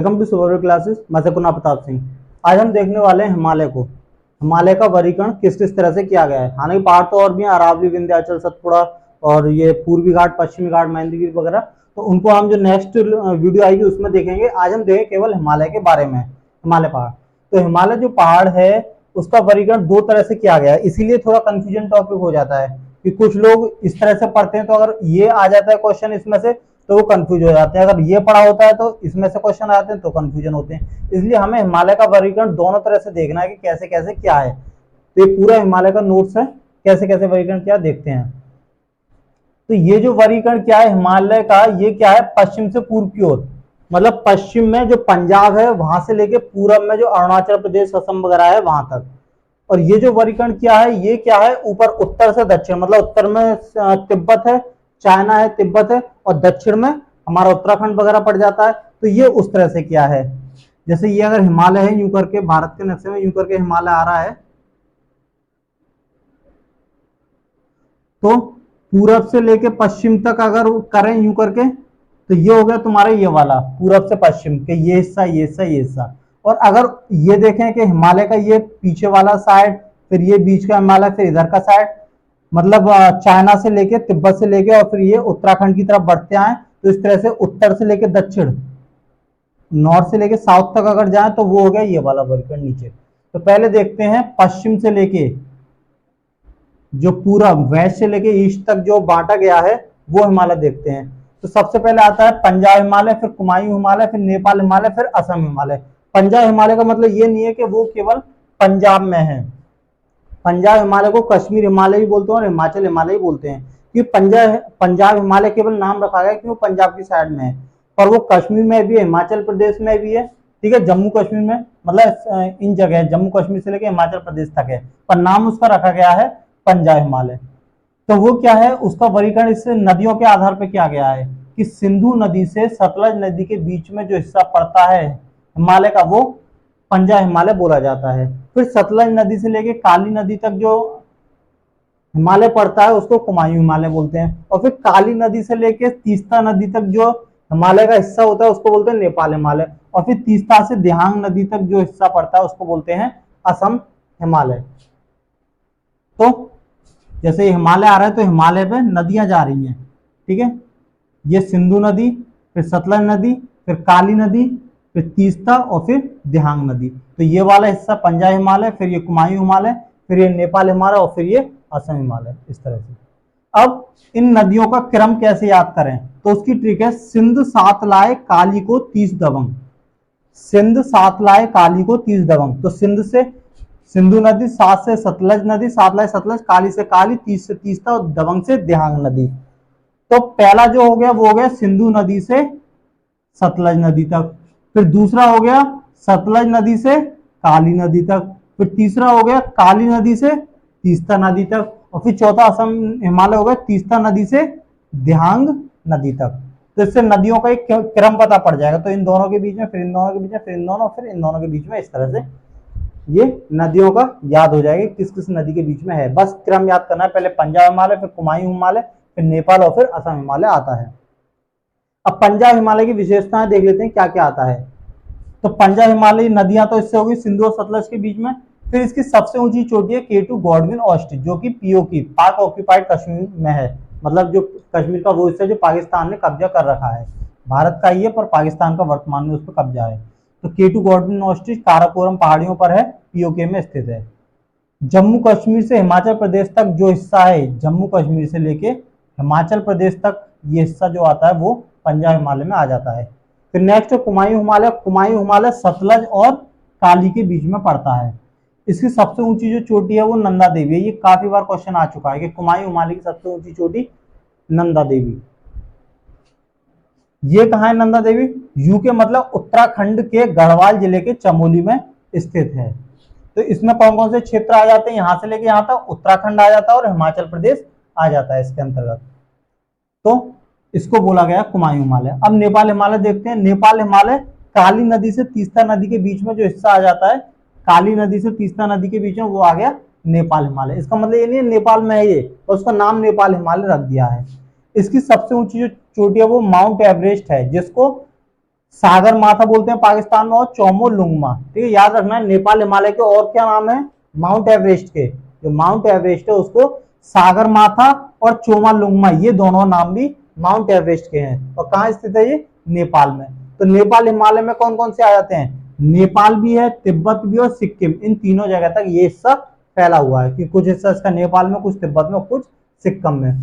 Welcome to super classes. मैं कुना प्रताप सिंह। आज हम देखने वाले हैं हिमालय को। हिमालय का वर्गीकरण किस किस तरह से किया गया है। हालांकि पहाड़ तो और भी हैं, अरावली, विंध्याचल, सतपुड़ा और ये पूर्वी घाट, पश्चिमी घाट, मेहंदीगिरी वगैरह। तो उनको हम जो नेक्स्ट वीडियो आएगी उसमें देखेंगे। आज हम देखेंगे केवल हिमालय के बारे में, हिमालय पहाड़। तो हिमालय जो पहाड़ है उसका वर्गीकरण दो तरह से किया गया है, इसीलिए थोड़ा कंफ्यूजन टॉपिक हो जाता है कि कुछ लोग इस तरह से पढ़ते हैं तो अगर ये आ जाता है क्वेश्चन इसमें से तो वो कंफ्यूज हो जाते हैं, अगर ये पढ़ा होता है तो इसमें से क्वेश्चन आते हैं तो कंफ्यूजन होते हैं। इसलिए हमें हिमालय का वर्गीकरण दोनों तरह से देखना है कि कैसे कैसे क्या है। तो ये पूरा हिमालय का नोट्स है, कैसे कैसे वर्गीकरण क्या देखते हैं। तो ये जो वर्गीकरण क्या है हिमालय का, ये क्या है, पश्चिम से पूर्व की ओर, मतलब पश्चिम में जो पंजाब है वहां से लेके पूरब में जो अरुणाचल प्रदेश, असम वगैरह है वहां तक। और ये जो वर्गीकरण क्या है, ये क्या है, ऊपर उत्तर से दक्षिण, मतलब उत्तर में तिब्बत है, चाइना है, तिब्बत है, और दक्षिण में हमारा उत्तराखंड वगैरह पड़ जाता है। तो ये उस तरह से क्या है, जैसे ये अगर हिमालय है यूं करके, भारत के नक्शे में यूं करके हिमालय आ रहा है, तो पूरब से लेके पश्चिम तक अगर करें यूं करके तो ये हो गया तुम्हारा ये वाला पूरब से पश्चिम के, ये हिस्सा, ये हिस्सा, ये हिस्सा। और अगर ये देखें कि हिमालय का ये पीछे वाला साइड, फिर ये बीच का हिमालय, फिर इधर का साइड, मतलब चाइना से लेके, तिब्बत से लेके और फिर ये उत्तराखंड की तरफ बढ़ते आए, तो इस तरह से उत्तर से लेके दक्षिण, नॉर्थ से लेके साउथ तक अगर जाए तो वो हो गया ये वाला वर्गीकरण नीचे। तो पहले देखते हैं पश्चिम से लेके जो पूरा वेस्ट से लेके ईस्ट तक जो बांटा गया है वो हिमालय देखते हैं। तो सबसे पहले आता है पंजाब हिमालय, फिर कुमायूं हिमालय, फिर नेपाल हिमालय, फिर असम हिमालय। पंजाब हिमालय का मतलब ये नहीं है कि वो केवल पंजाब में है। पंजाब हिमालय को कश्मीर हिमालय भी बोलते हैं और हिमाचल हिमालय भी बोलते हैं, क्योंकि पंजाब हिमालय केवल नाम रखा गया कि वो पंजाब की साइड में है, पर वो कश्मीर में भी है, हिमाचल प्रदेश में भी है, ठीक है, जम्मू कश्मीर में, मतलब इन जगह जम्मू कश्मीर से लेकर हिमाचल प्रदेश तक है, पर नाम उसका रखा गया है पंजाब हिमालय। तो वो क्या है, उसका वर्गीकरण इस नदियों के आधार पर किया गया है कि सिंधु नदी से सतलज नदी के बीच में जो हिस्सा पड़ता है हिमालय का वो पंजाब हिमालय बोला जाता है। फिर सतलज नदी से लेके काली नदी तक जो हिमालय पड़ता है उसको कुमायूं हिमालय बोलते हैं। और फिर काली नदी से लेके तीस्ता नदी तक जो हिमालय का हिस्सा होता है उसको बोलते हैं नेपाल हिमालय। और फिर तीस्ता से दिहांग नदी तक जो हिस्सा पड़ता है उसको बोलते हैं असम हिमालय। तो जैसे हिमालय आ रहा है तो हिमालय पे नदियां जा रही हैं, ठीक है, ये सिंधु नदी, फिर सतलज नदी, फिर काली नदी, फिर तीस्ता और फिर दिहांग नदी। तो ये वाला हिस्सा पंजाब हिमालय, फिर ये कुमायूं हिमालय, फिर ये नेपाल हिमालय और फिर ये असम हिमालय, इस तरह से। अब इन नदियों का क्रम कैसे याद करें, तो उसकी ट्रिक है सिंध सातलाय काली को 30 दबंग। सिंध सातलाय काली को 30 दबंग। तो सिंध से सिंधु नदी, सात से सतलज नदी, सातलाय सतलज, काली से काली, 30 से तीस्ता और दबंग से दिहांग नदी। तो पहला जो हो गया वो हो गया सिंधु नदी से सतलज नदी तक, फिर दूसरा हो गया सतलज नदी से काली नदी तक, फिर तीसरा हो गया काली नदी से तीस्ता नदी तक, और फिर चौथा असम हिमालय हो गया तीस्ता नदी से दिहांग नदी तक। तो इससे नदियों का एक क्रम पता पड़ जाएगा। तो इन दोनों के बीच में, फिर इन दोनों के बीच में, फिर इन दोनों, फिर इन दोनों के बीच में, इस तरह से ये नदियों का याद हो जाएगा किस किस नदी के बीच में है। बस क्रम याद करना है, पहले पंजाब हिमालय, फिर कुमायूं हिमालय, फिर नेपाल और फिर असम हिमालय आता है। अब पंजाब हिमालय की विशेषताएं देख लेते हैं क्या क्या आता है। तो पंजाब हिमालय नदियां तो इससे होगी सिंधु और सतलज के बीच में। फिर इसकी सबसे ऊंची चोटी है K2 गॉडविन ऑस्ट्रिच, जो कि POK पाक ऑक्यूपाइड कश्मीर में है, मतलब जो कश्मीर का वो हिस्सा जो पाकिस्तान ने कब्जा कर रखा है, भारत का ही है पर पाकिस्तान का वर्तमान में उस पर कब्जा है। तो K2 गॉडविन ऑस्ट्रिच काराकोरम पहाड़ियों पर है, POK में स्थित है। जम्मू कश्मीर से हिमाचल प्रदेश तक जो हिस्सा है, जम्मू कश्मीर से लेके हिमाचल प्रदेश तक ये हिस्सा जो आता है वो पंजाब हिमालय में आ जाता है। फिर नेक्स्ट है कुमायूं हिमालय। कुमायूं हिमालय सतलज और काली के बीच में पड़ता है। इसकी सबसे ऊंची जो चोटी है वो नंदा देवी है। ये काफी बार क्वेश्चन आ चुका है कि कुमायूं हिमालय की सबसे ऊंची चोटी नंदा देवी। ये कहाँ है नंदा देवी? यूके मतलब उत्तराखंड के गढ़वाल जिले के चमोली में स्थित है। तो इसमें कौन कौन से क्षेत्र आ जाते हैं, यहां से लेके यहां तक उत्तराखंड आ जाता है और हिमाचल प्रदेश आ जाता है इसके अंतर्गत। तो इसको बोला गया कुमायूं हिमालय। अब नेपाल हिमालय देखते हैं। नेपाल हिमालय काली नदी से तीस्ता नदी के बीच में जो हिस्सा आ जाता है, काली नदी से तीस्ता नदी के बीच में, वो आ गया नेपाल हिमालय। इसका मतलब ये नहीं है नेपाल में है ये, और उसका नाम नेपाल हिमालय रख दिया है। इसकी सबसे ऊंची जो चोटी है वो माउंट एवरेस्ट है, जिसको सागर माथा बोलते हैं पाकिस्तान में, और चोमो लुंगमा। ठीक है, याद रखना है। नेपाल हिमालय के और क्या नाम है माउंट एवरेस्ट के? जो माउंट एवरेस्ट है उसको सागर माथा और चोमा लुंगमा, ये दोनों नाम भी माउंट एवरेस्ट के हैं। और कहाँ स्थित है ये? नेपाल में। तो नेपाल हिमालय में कौन कौन से आ जाते हैं? नेपाल भी है, तिब्बत भी और सिक्किम, इन तीनों जगह तक ये हिस्सा फैला हुआ है, कि कुछ हिस्सा इसका नेपाल में, कुछ तिब्बत में, कुछ सिक्किम में।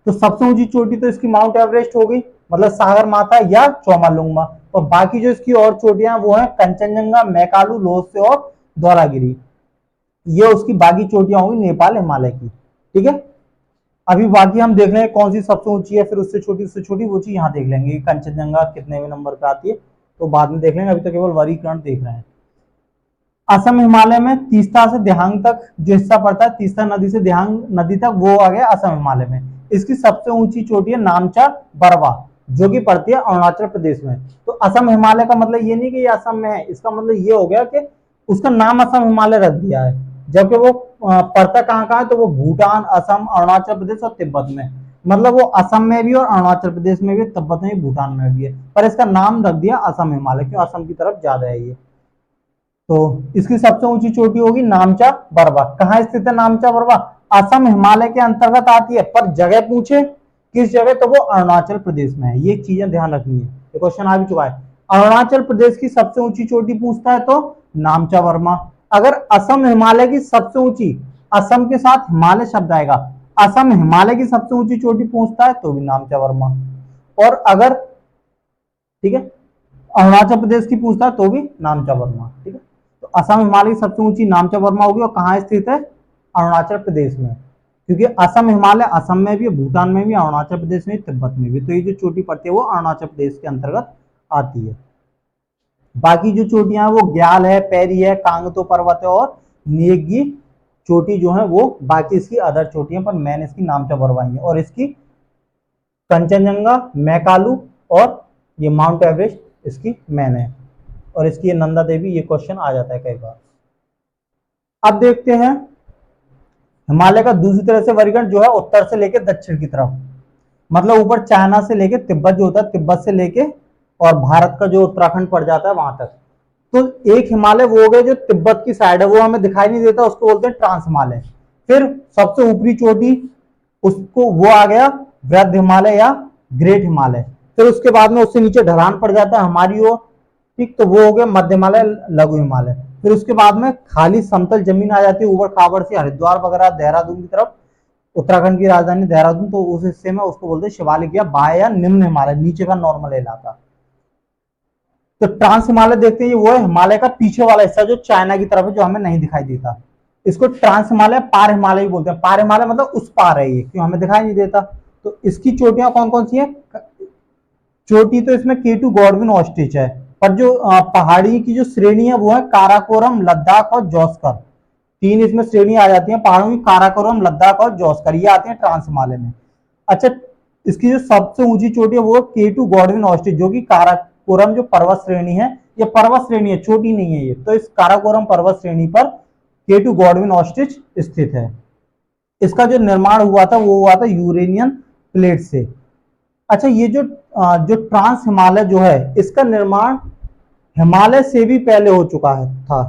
तो सबसे ऊंची चोटी तो इसकी माउंट एवरेस्ट हो गई, मतलब सागर माथा या चोमालुंगमा। और बाकी जो इसकी और चोटियां वो है कंचनजंगा, मैकालू, लोसे और धौलागिरी। ये उसकी बाकी चोटियां होंगी नेपाल हिमालय की। ठीक है, अभी बाकी हम देख रहे हैं कौन सी सबसे ऊंची है, फिर उससे छोटी वो चीज यहाँ देख लेंगे। कंचनजंगा कितने नंबर पे आती है तो बाद में देख लेंगे, अभी तो केवल वर्गीकरण देख रहे हैं। असम हिमालय में तीस्ता से देहांग तक जो हिस्सा पड़ता है, तीस्ता नदी से देहांग नदी तक, वो आ गया असम हिमालय में। इसकी सबसे ऊंची चोटी है नामचा बरवा, जो कि पड़ती है अरुणाचल प्रदेश में। तो असम हिमालय का मतलब ये नहीं कि ये असम में है, इसका मतलब ये हो गया कि उसका नाम असम हिमालय रख दिया है, जबकि वो पड़ता कहाँ कहाँ है, तो वो भूटान, असम, अरुणाचल प्रदेश और तिब्बत में। मतलब वो असम में भी और अरुणाचल प्रदेश में भी, तिब्बत में भी, भूटान में भी है, पर इसका नाम रख दिया असम हिमालय, क्यों? असम की तरफ ज्यादा है ये। तो इसकी सबसे ऊंची चोटी होगी नामचा बरवा। कहाँ स्थित है नामचा बरवा? असम हिमालय के अंतर्गत आती है, पर जगह पूछे किस जगह, तो वो अरुणाचल प्रदेश में है। ये चीजें ध्यान रखनी है, ये क्वेश्चन आ भी चुका है। अरुणाचल प्रदेश की सबसे ऊंची चोटी पूछता है तो नामचा वर्मा। अगर असम हिमालय की सबसे ऊंची, असम के साथ हिमालय शब्द आएगा, असम हिमालय की सबसे ऊंची चोटी पूछता है तो भी नामचा वर्मा। और अगर, ठीक है, अरुणाचल प्रदेश की पूछता है तो भी नामचा वर्मा। ठीक है, तो असम हिमालय की सबसे ऊंची नामचा वर्मा होगी, और कहाँ स्थित है? अरुणाचल प्रदेश में, क्योंकि असम हिमालय असम में भी, भूटान में भी, अरुणाचल प्रदेश में, तिब्बत में भी। तो ये जो चोटी पड़ती है वो अरुणाचल प्रदेश के अंतर्गत आती है। बाकी जो चोटियां हैं वो ग्याल है, पैरी है, कांगतो पर्वत है और नेगी चोटी जो है वो बाकी इसकी अदर चोटियां, पर मैंने इसकी नामचा बरवाई है। और इसकी कंचनजंगा, मैकालू और ये माउंट एवरेस्ट इसकी मैन है। और इसकी ये नंदा देवी, ये क्वेश्चन आ जाता है कई बार। अब देखते हैं हिमालय का दूसरी तरह से वर्गीकरण, जो है उत्तर से लेकर दक्षिण की तरफ, मतलब ऊपर चाइना से लेके तिब्बत जो होता है, तिब्बत से लेके और भारत का जो उत्तराखंड पड़ जाता है वहां तक। तो एक हिमालय वो हो गए जो तिब्बत की साइड है, वो हमें दिखाई नहीं देता, उसको बोलते हैं ट्रांस हिमालय। फिर सबसे ऊपरी चोटी, उसको वो आ गया वृद्ध हिमालय या ग्रेट हिमालय। फिर उसके बाद में उससे नीचे ढलान पड़ जाता है हमारी ओर, ठीक, तो वो हो गया मध्य हिमालय, लघु हिमालय। फिर उसके बाद में खाली समतल जमीन आ जाती है ऊबड़ खाबड़ से, हरिद्वार वगैरह, देहरादून की तरफ, उत्तराखंड की राजधानी देहरादून, तो उस हिस्से में उसको बोलते हैं शिवालिक या बाह्य या निम्न हिमालय, नीचे का नॉर्मल इलाका। तो ट्रांस हिमालय देखते हैं, वो है हिमालय का पीछे वाला हिस्सा जो चाइना की तरफ है, जो हमें नहीं दिखाई देता। इसको ट्रांस हिमालय, पार हिमालय भी बोलते हैं। पार हिमालय मतलब उस पार है ये, क्यों? हमें दिखाई नहीं देता। तो इसकी चोटियां कौन कौन सी है? चोटी तो इसमें K2 गॉडविन ऑस्ट्रिच है, पर जो पहाड़ी की जो श्रेणी है वो है काराकोरम, लद्दाख और जोस्कर। तीन इसमें श्रेणी आ जाती है पहाड़ों की, काराकोरम, लद्दाख और जोस्कर, ये आते हैं ट्रांस हिमालय में। अच्छा, इसकी जो सबसे ऊंची चोटी है वो K2 गॉडविन ऑस्ट्रिच, जो कि काराकोरम जो पर्वत श्रेणी है, ये पर्वत श्रेणी है, चोटी नहीं है ये। तो इस काराकोरम पर्वत श्रेणी पर K2 गॉडविन ऑस्ट्रिच स्थित है। इसका जो निर्माण हुआ था वो हुआ था यूरेनियन प्लेट से। अच्छा, ये जो ट्रांस हिमालय जो है, इसका निर्माण हिमालय से भी पहले हो चुका है था।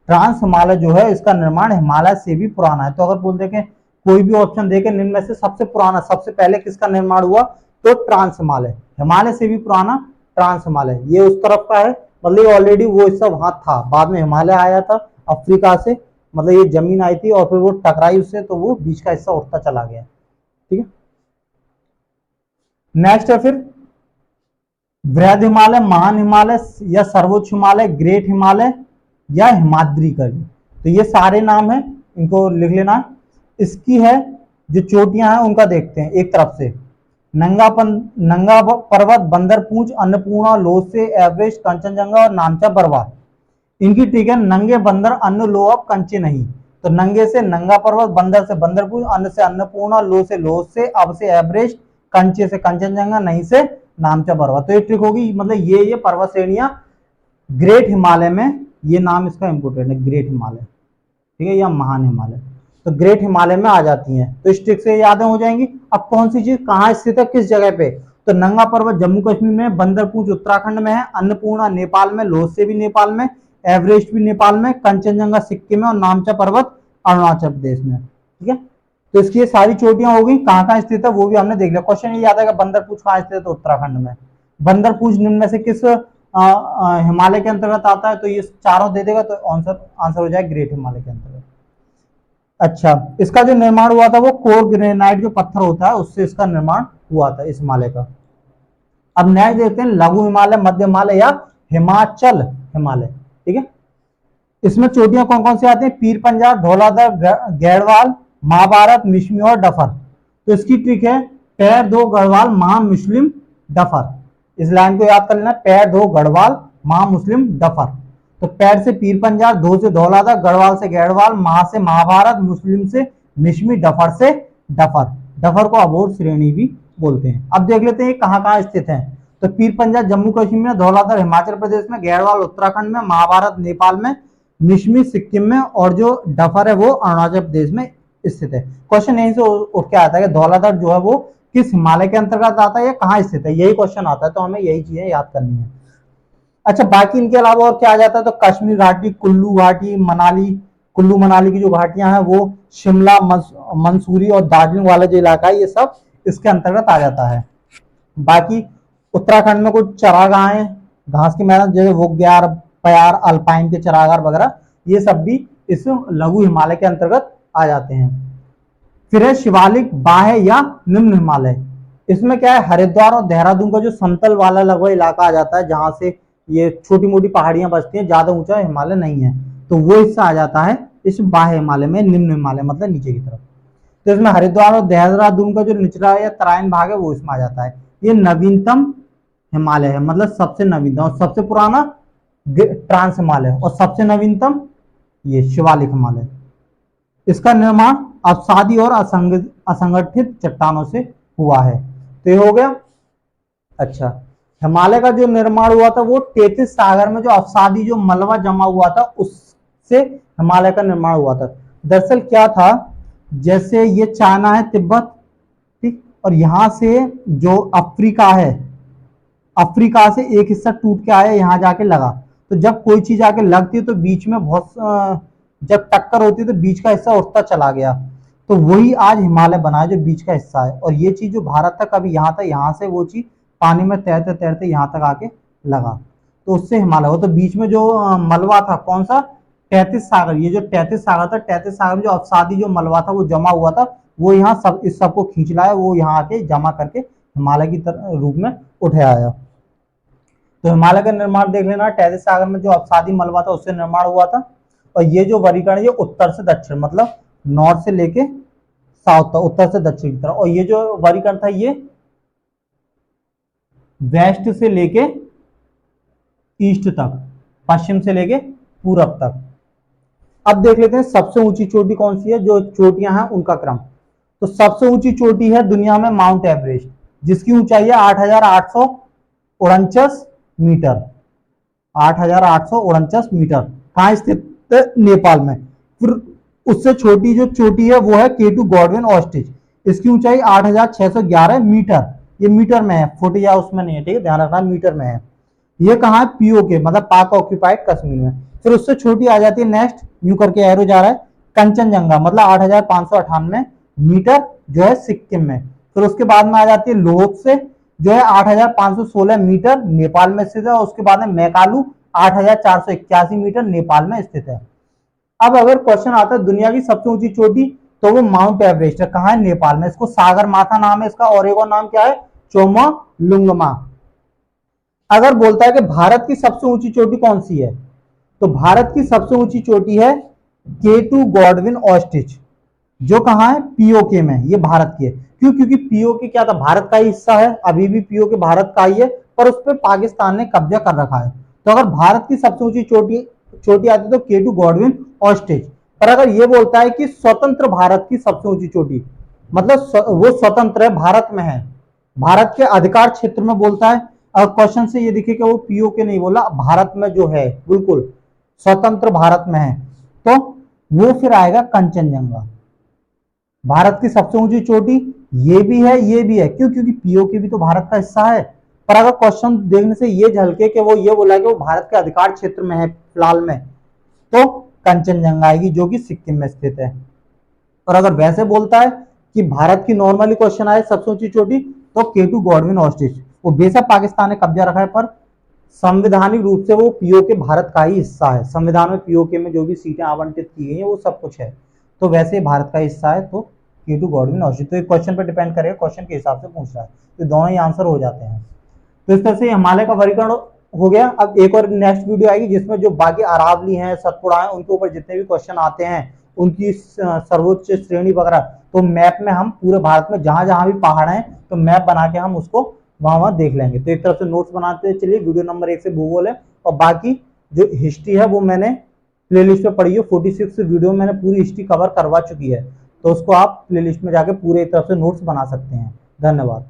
ट्रांस हिमालय जो है, इसका निर्माण हिमालय से भी पुराना है। तो अगर बोल देखें कोई भी ऑप्शन देखें निम्न में से सबसे पुराना, सबसे पहले किसका निर्माण हुआ, तो ट्रांस हिमालय, हिमालय से भी पुराना ट्रांस हिमालय, ये उस तरफ का है। मतलब ऑलरेडी वो हिस्सा वहां था, बाद में हिमालय आया था अफ्रीका से, मतलब ये जमीन आई थी और फिर वो टकराई उससे, तो वो बीच का हिस्सा उठता चला गया। ठीक है, नेक्स्ट है फिर वृहद हिमालय, महान हिमालय या सर्वोच्च हिमालय, ग्रेट हिमालय या हिमाद्री करके। तो ये सारे नाम हैं, इनको लिख लेना। इसकी है जो चोटियां हैं उनका देखते हैं एक तरफ से। नंगा पर्वत, बंदरपूंछ, अन्नपूर्णा, लोसे, एवरेस्ट, कंचनजंगा और नामचा बरवा। इनकी ठीक है, नंगे, बंदर, अन्न, लो, अब कंचे नहीं। तो नंगे से नंगा पर्वत, बंदर से बंदरपूंछ, अन्न से अन्नपूर्णा, लो से लोसे, अब से एवरेस्ट, कंचे से कंचनजंगा, नहीं से नामचा बरवा। तो ये ट्रिक होगी, मतलब ये पर्वत श्रेणियां ग्रेट हिमालय में, ये नाम इसका इंपोर्टेंट है, ग्रेट हिमालय, ठीक है, या महान हिमालय। तो ग्रेट हिमालय में आ जाती हैं, तो इस ट्रिक से यादें हो जाएंगी। अब कौन सी चीज कहाँ स्थित है, किस जगह पे, तो नंगा पर्वत जम्मू कश्मीर में, बंदरपूंछ उत्तराखंड में है, अन्नपूर्णा नेपाल में, लोहसे भी नेपाल में, एवरेस्ट भी नेपाल में, कंचनजंगा सिक्किम में और नामचा पर्वत अरुणाचल प्रदेश में। ठीक है, तो इसकी ये सारी चोटियां हो गई। कहाँ कहाँ स्थित है वो भी हमने देख लिया। क्वेश्चन ये आता है कि बंदरपूंछ कहाँ स्थित है, तो उत्तराखंड में। बंदरपूंछ निम्न में से किस हिमालय के अंतर्गत आता है, तो ये चारों दे देगा, तो आंसर हो जाए ग्रेट हिमालय के अंतर्गत। अच्छा, इसका जो निर्माण हुआ था वो कोर ग्रेनाइट जो पत्थर होता है उससे इसका निर्माण हुआ था, इस हिमालय का। अब नेक्स्ट देखते हैं लघु हिमालय, मध्य हिमालय या हिमाचल हिमालय। ठीक है, इसमें चोटियां कौन कौन सी आती हैं, पीर पंजाब, धौलाधर, गैरवाल, महाभारत, मिश्मी और डफर। तो इसकी ट्रिक है पैर दो गढ़वाल महा मुस्लिम डफर। इस लाइन को याद कर लेना, पैर दो गढ़वाल महा मुस्लिम डफर। तो पैर से पीर पंजाब, धो से धौलाधर, गढ़वाल से गैरवाल, महा से महाभारत, मुस्लिम से मिश्मी, डफर से डफर। डफर को अबोध श्रेणी भी बोलते हैं। अब देख लेते हैं कहाँ कहाँ स्थित है। तो पीर पंजाब जम्मू कश्मीर में, धौलाधर हिमाचल प्रदेश में, गैरवाल उत्तराखंड में, महाभारत नेपाल में, मिश्मी सिक्किम में और जो डफर है वो अरुणाचल प्रदेश में स्थित है। क्वेश्चन यहीं से उठ के आता है कि धौलाधर जो है वो किस हिमालय के अंतर्गत आता है या कहाँ स्थित है, यही क्वेश्चन आता है। तो हमें यही चीजें याद करनी है। अच्छा, बाकी इनके अलावा और क्या आ जाता है, तो कश्मीर घाटी, कुल्लू घाटी, मनाली, कुल्लू मनाली की जो घाटियां हैं वो, शिमला, मंसूरी और दार्जिलिंग वाला जो इलाका है ये सब इसके अंतर्गत आ जाता है। बाकी उत्तराखंड में कुछ चरागाहें, घास के मैदान जैसे वोग्यार, प्यार, अल्पाइन के चरागार वगैरह, ये सब भी इस लघु हिमालय के अंतर्गत आ जाते हैं। फिर है शिवालिक, बाह्य या निम्न हिमालय। इसमें क्या है, हरिद्वार और देहरादून का जो समतल वाला लगभग इलाका आ जाता है जहां से ये छोटी मोटी पहाड़ियां बसती हैं, ज्यादा ऊंचा हिमालय नहीं है, तो वो हिस्सा आ जाता है इस बाह्य हिमालय में, निम्न हिमालय मतलब नीचे की तरफ। तो इसमें हरिद्वार और देहरादून का जो निचला या तराइन भाग है वो इसमें आ जाता है। ये नवीनतम हिमालय है, मतलब सबसे नवीनतम, और सबसे पुराना ट्रांस हिमालय, और सबसे नवीनतम ये शिवालिक हिमालय। इसका निर्माण अवसादी और असंगठित चट्टानों से हुआ है। तो ये हो गया। अच्छा, हिमालय का जो निर्माण हुआ था वो 33 सागर में जो अवसादी जो मलबा जमा हुआ था उससे हिमालय का निर्माण हुआ था। दरअसल क्या था, जैसे ये चाइना है, तिब्बत, ठीक, और यहां से जो अफ्रीका है, अफ्रीका से एक हिस्सा टूट के आया, यहां जाके लगा। तो जब कोई चीज आके लगती है तो बीच में बहुत जब टक्कर होती है तो बीच का हिस्सा उठता चला गया, तो वही आज हिमालय बना है जो बीच का हिस्सा है। और ये चीज जो भारत था कभी यहाँ था, यहाँ से वो चीज पानी में तैरते तैरते यहाँ तक आके लगा, तो उससे हिमालय हो। तो बीच में जो मलबा था कौन सा, 33 सागर, ये जो 33 सागर था, 33 सागर में जो अवसादी जो मलबा था वो जमा हुआ था, वो यहाँ सब इस सबको खींच लाया, वो यहाँ आके जमा करके हिमालय की रूप में उठे आया। तो हिमालय का निर्माण देख लेना, 33 सागर में जो अवसादी मलबा था उससे निर्माण हुआ था। और ये जो वर्गीकरण ये उत्तर से दक्षिण, मतलब नॉर्थ से लेके साउथ तक, उत्तर से दक्षिण की तरफ। और ये जो वर्गीकरण था ये वेस्ट से लेके ईस्ट तक, पश्चिम से लेके पूरब तक। अब देख लेते हैं सबसे ऊंची चोटी कौन सी है, जो चोटियां हैं उनका क्रम। तो सबसे ऊंची चोटी है दुनिया में माउंट एवरेस्ट, जिसकी ऊंचाई है 8,849 मीटर। 8,849 मीटर कहाँ स्थित है, नेपाल में। फिर उससे छोटी जो चोटी है वो है केटू गॉडविन ऑस्ट्रिच, इसकी ऊंचाई 8,611 मीटर। ये मीटर में है, फुट या उसमें नहीं है, ठीक है, ध्यान रखना मीटर में है। ये कहाँ है, पीओके मतलब पाक ऑक्यूपाइड कश्मीर में। फिर उससे छोटी आ जाती है नेक्स्ट, यूं करके एरो जा रहा है, कंचनजंगा, मतलब 8,598 मीटर जो है सिक्किम में। फिर उसके बाद में आ जाती है लोत्से जो है 8,516 मीटर नेपाल में स्थित है। और उसके बाद में मैकालू 8,481 मीटर नेपाल में स्थित है। अब अगर क्वेश्चन आता है दुनिया की सबसे ऊंची चोटी, तो वो माउंट एवरेस्ट है, कहाँ है, नेपाल में। इसको सागर माथा नाम है इसका, और एक और नाम क्या है, चोमोलुंगमा। अगर बोलता है कि भारत की सबसे ऊंची चोटी कौन सी है, तो भारत की सबसे ऊंची चोटी है केटू गॉडविन ऑस्ट्रिच, जो कहाँ है, पीओके में। ये भारत की है, क्यों, क्योंकि पीओके क्या था, भारत का ही हिस्सा है, अभी भी पीओके भारत का ही है, पर उस पर पाकिस्तान ने कब्जा कर रखा है। तो अगर भारत की सबसे ऊंची चोटी आती तो केटू गॉडविन ऑस्ट्रिच। पर अगर ये बोलता है कि स्वतंत्र भारत की सबसे ऊंची चोटी, मतलब वो स्वतंत्र है, भारत में है, भारत के अधिकार क्षेत्र में बोलता है। और क्वेश्चन से ये दिखे कि वो पीओके नहीं बोला, भारत में जो है बिल्कुल स्वतंत्र भारत में है, तो वो फिर आएगा कंचनजंगा। भारत की सबसे ऊंची चोटी ये भी है, ये भी है। क्यों? क्योंकि पीओके भी तो भारत का हिस्सा है। पर अगर क्वेश्चन देखने से ये झलके कि वो ये बोला कि वो भारत के अधिकार क्षेत्र में है फिलहाल में, तो कंचनजंगा आएगी जो कि सिक्किम में स्थित है। और अगर वैसे बोलता है कि भारत की नॉर्मली क्वेश्चन आए सबसे ऊंची चोटी, तो केटू गॉडविन ऑस्ट्रिच, वो बेशक पाकिस्तान ने कब्जा रखा है पर संवैधानिक रूप से वो पीओके भारत का ही हिस्सा है। संविधान में पीओके में जो भी सीटें आवंटित की गई हैं वो सब कुछ है, तो वैसे भारत का हिस्सा है। तो केटू गॉडविन ऑस्ट्रिच, तो एक क्वेश्चन पर डिपेंड करेगा, क्वेश्चन के हिसाब से पूछ रहा है, तो दोनों ही आंसर हो जाते हैं। तो इस तरह से हिमालय का वर्गीकरण हो गया। अब एक और नेक्स्ट वीडियो आएगी जिसमें जो बाकी अरावली हैं, सतपुड़ा हैं, उनके ऊपर जितने भी क्वेश्चन आते हैं, उनकी सर्वोच्च श्रेणी वगैरह, तो मैप में हम पूरे भारत में जहां जहां भी पहाड़ हैं तो मैप बना के हम उसको वहां वहां देख लेंगे। तो एक तरफ से नोट्स बनाते चलिए। वीडियो नंबर 1 से भूगोल है, और बाकी जो हिस्ट्री है वो मैंने प्लेलिस्ट पे पड़ी है। 46 वीडियो मैंने पूरी हिस्ट्री कवर करवा चुकी है, तो उसको आप प्लेलिस्ट में जाके पूरे एक तरफ से नोट्स बना सकते हैं। धन्यवाद।